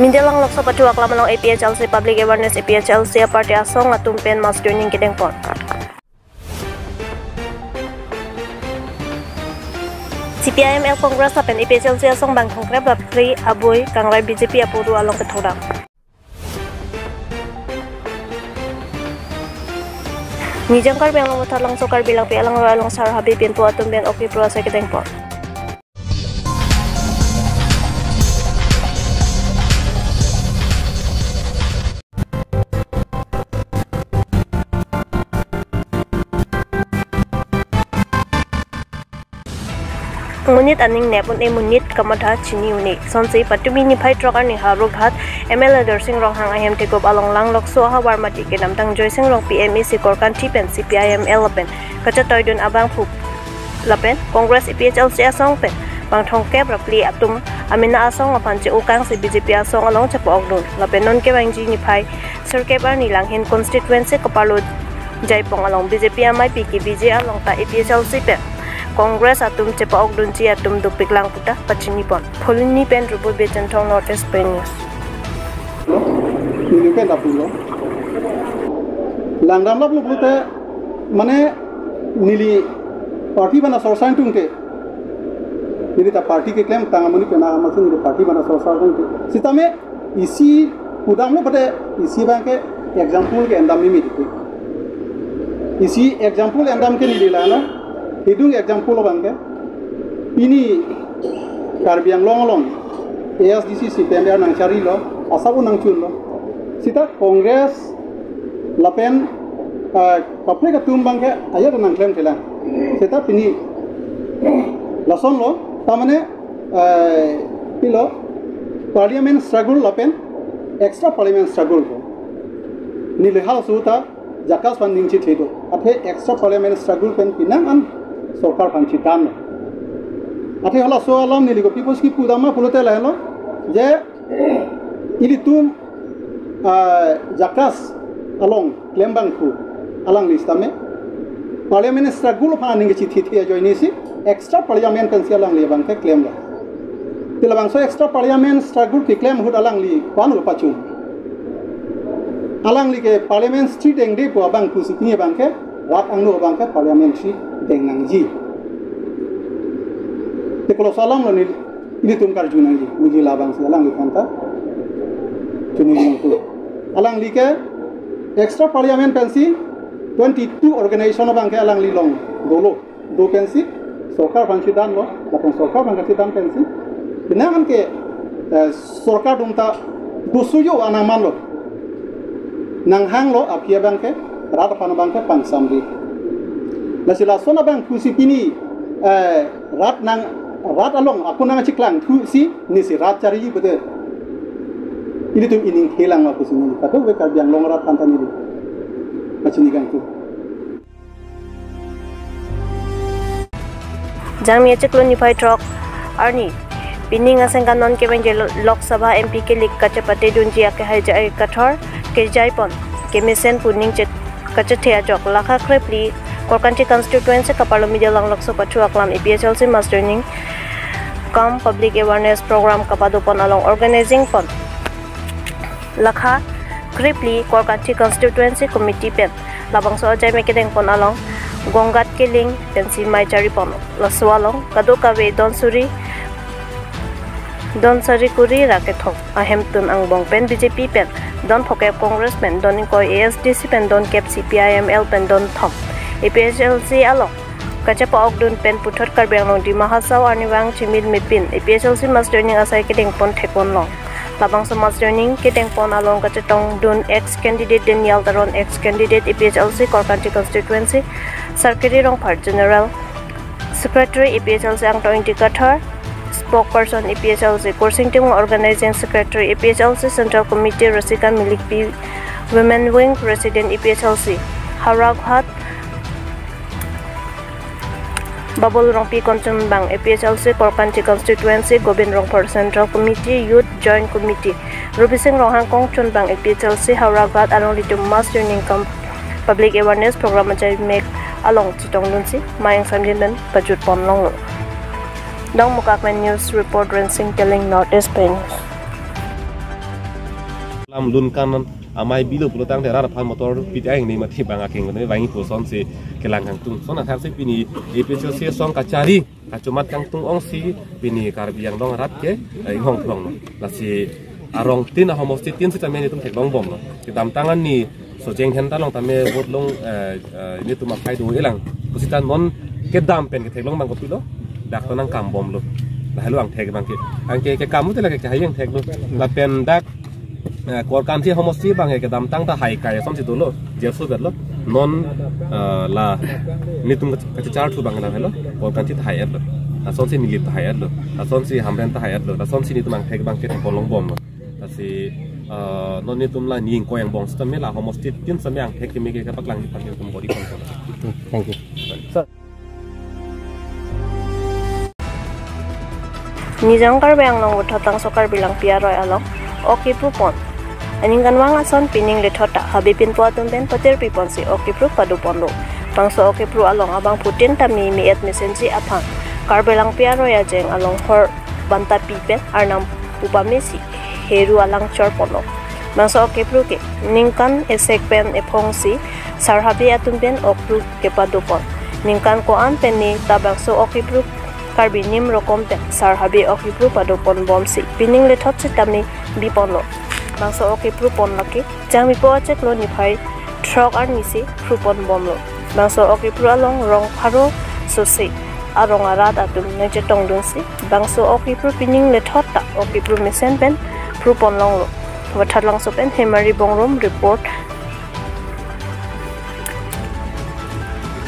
Mindelang Lok Sabha Tuak Lamalong APHLC Public Awareness APHLC Party Asong Atum Pen Mas Joining Kidengpon. CPIML Congress Apen APHLC Asong Bang Kongre Bapri Aboy Kangrai BJP Apuru Along Kethoda. Nijang Karbi Along Mutalang Sokar Bilang Pi Alang Along Sar Habib Pintu Atum Ben Oki Prose Kidengpon. Munit aning nepun munit kamadha chini unik sonsi patumi ni phai trokar ni haru ghat MLA Darsing Rong hang ahem tekop along lang lok so ha warmati ke namtang Joysing Rong PMEC korkan tipen CPIM Pen kacha toidun abang phup lapen Congress APHLC asong pen bang thongke rapli atum amina asong apanche ukang si BJP asong along chapo ogdun lapen non ke bangji ni phai sirke bar ni langhin constituency kapalo jaipong along BJP amai piki BJ along ta APHLC pen Congress atum cepa ok dunci atum dupik lang puta pachini pon pholini pen rubu bejan thong North East News ini pen apulo langdam lap lupute mane nili party bana sorsan tungte nili ta party ke claim tangamuni pena amasin nili party bana sorsan tungte sitame isi udam lo bade isi banke example ke endam mi dite isi example endam ke nili lana hidung example bangke ini Karbiang long ASDC CPMR nang cari lo asabu nang chun lo sita Congress lapen kapre ka tum bangke ayat nang claim kelang sita pini lason lo tamane pilo parliament struggle lapen extra parliament struggle ko ni lehal suta jakas funding chi thedo athe extra parliament struggle pen pinang an Sokar Panchitan. Ate hala so alam nili ko people's ki pudama pulote lahelo je ili tum jakas along klembang ku alang listame parliament struggle pa ninge chi thithia joini si extra parliament pensi alang li bang ke claim la tilabang so extra parliament struggle ki claim hud alang li kwan pa chu alang li ke parliament street engde ko abang ku sikini bang ke rat angno bang ke parliamentary dengan ji, kalau salam lo ini tungkar junang ji, muji labang si alang ikan ta, junang itu, alang like extra parliament pensi 22 organisation bang ke alang lilong do pensi, sokar pensi dan lo, lapang sokar bang pensi dan pensi, benangan ke sokar dungta dusuyo anaman lo, nanghang lo apia bang ke, rata panu bang ke pangsamri. Nasila sona bang kusi pini rat along aku nang ciklang tu si ni si rat cari betul ini tu ining hilang aku sini kata we Karbiang long rat pantan ini macam ni kan tu jang mi cheklo ni phai trok arni pining asengkan non ke bang Lok Sabha MP ke lik kachapate dunji ak hai jai kathor ke jaipon ke mesen puning cek kachathia jok lakha krepli Korkanti constituency kapalo Mindelang Lok Sabha Tuak Lam APHLC Mas Joining Kam Public Awareness Program kapado pon along organizing pon lakha kripli Korkanti constituency committee pen labang so ajay mekideng pon along gongat kiling pensi mai chari pon laswalong kado kawe don sari kuri rakethok ahem tun ang bong pen BJP pen don phokep Congress pen don koi ASDC pen don kep CPIML pen don thom APHLC along kachapa ogdun pen puthot Karbiang long di mahasaw aniwang chimid mipin APHLC Mas Joining asai kedeng pon thekon long labang so Mas Joining kedeng pon along kachatong dun ex candidate Daniel Taron ex candidate APHLC Korkanti constituency Sarkiri Rong Part General Secretary APHLC ang toing Kathar spokesperson APHLC Korsingting organizing secretary APHLC Central Committee Rasika Milikpi Women Wing President APHLC Haraghat Babul Rong Pi Konchon Bang APHLC Korkanti constituency Gobind Rong for Central Committee Youth Joint Committee Rubising Rong Hang Kong Chon Bang APHLC Hauragat along litum Mas Joining Camp Public Awareness Program ajay make along chitong dunsi mayang samjin dan pajut pon long Dong Mukakman News Report Rensing Telling North East News lam lun kanan amai bilu pulo tang tera phan motor pitang ni mati banga king ne wangi poson si kelang kang tung sona thar si pini epc se song kacari kacumat kang tung ong si pini karbi yang dong rat ke ai hong thong no la si arong tin a homos tin si tamen tum thek long bom no kitam tangan ni so jeng hen ta long tame bot long ni tum apai du elang kusitan non ke dam pen ke thek long bang ko pilo dak to nang kam bom lo la helu ang thek bang ke kamu te la ke hayang thek lo la pen dak kor kan thi homos ti bang ke dam tang ta hai kai som si tu lo je su bet lo non la ni tum ka char thu bang la helo kor kan thi hai lo la som si ni lip hai lo la som si hamren ta hai lo la som si ni tum ang thek bang ke ko long bom lo la si non ni tum la ni ko yang bong sta me la homos ti tin sam yang thek mi ke ka pak lang ni pan tum body control. Thank you. Nijang karbang nong uthatang sokar bilang piaroy along oki prupon aning kanwang ason pining le thota habipin puatun ben patir pipon si oki pru padupon lo bangso oki pru along abang putin tami mi et mesenji aphang karbelang piaroy ajeng along hor banta pipen arnam upami si heru alang chor polo bangso oki pru ke ningkan esek pen ephong si sarhabi atun ben okpru ke padupon ningkan ko an pen ni tabangso oki pru karbi nim rokom pen sarhabi oki pru padupon bomsi pining le thot tami bipon lo bangso oki pru pon laki jami po chek lo ni phai trok ar nisi pru pon bom lo bangso oki pru along rong pharo sosi arong arat atum ne je tong dun si bangso oki pru pining le thot ta oki pru mesen pen pru pon long lo wathat lang so pen hemari bongrom report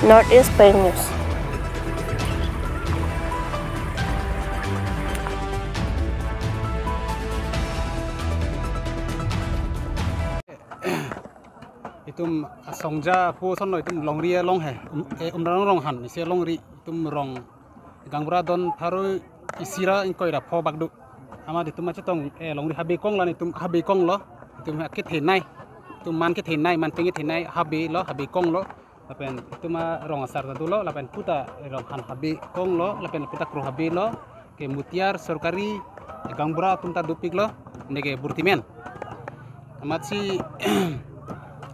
Northeast Pay News. Itum songja po son lo itum long ria long he rong han ise long ri itum rong gangbra don pharo isira in koira pho bagdu ama ditum ma chetong long ri habe kong lan itum habe kong lo itum ke the nai itum man ke the nai man penge the nai habe kong lo lapen itum ma rong asar du lo lapen puta rong han habe kong lo lapen puta kro habe lo ke mutiar sorkari gangbra tum ta dupik lo nege burtimen amat si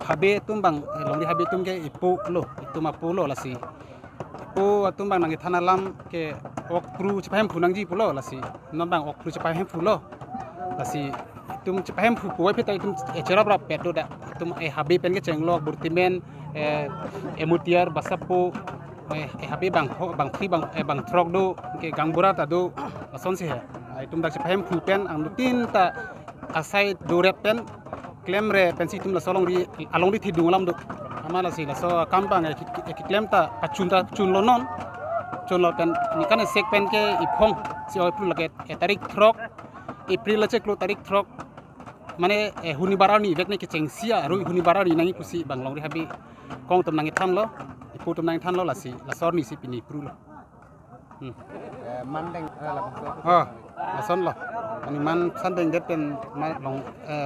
habe tumbang long di habe tum ke ipu lo itu ma pulo lasi ipu tumbang nang thanalam ke ok pru chaphem phunang ji pulo lasi non bang ok pru chaphem pulo lasi tum chaphem phu poi phetai tum echera bra pedo da tum habe pen ke chenglok burtimen emutiar basapu habe bang pri bang trok do ke gangbura ta do son si he tum dak chaphem phu pen ang tin ta asai do rep pen claim re pensi tum la solong ri along ri thidung lam do amala si la so kampang e claim ta chun lo non chun lo kan ni kan sek pen ke iphong si oi pru lage tarik throk april la chek lo tarik throk mane huni barani vek ne ke chengsia ru huni barani nangi kusi banglong ri habi kong tum nangi tham lo ipu tum nangi tham lo la sor ni si pini pru lo mandeng la son lo ani man sandeng det pen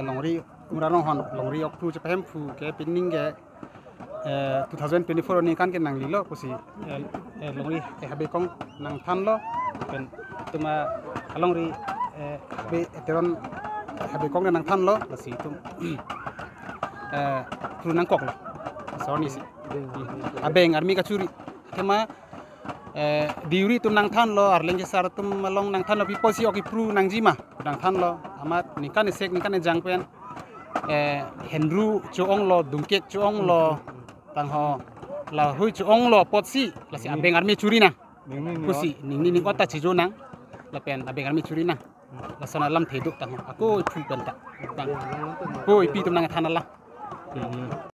long ri Murano hon long ri ok pru chaphem phu ke pinning ke 2024 ni kan ke nang lilo kusi long ri habe kong nang than lo pen tuma along ri be eteron habe kong nang than lo lasi tum pru nang kok lo so ni si abeng armi ka churi kema diuri tum nang than lo arleng sar tum long nang than lo pipo si ok pru nang jima nang than lo amat ni kan sek ni kan jang pen henru chuong lo dungkek chuong lo tang ho la hui chuong lo potsi la si abeng armi churi na kusi ning kota chijo nang la pen abeng armi churi na la sana lam theduk tang aku phu pen ta ko ipi tum nang thanala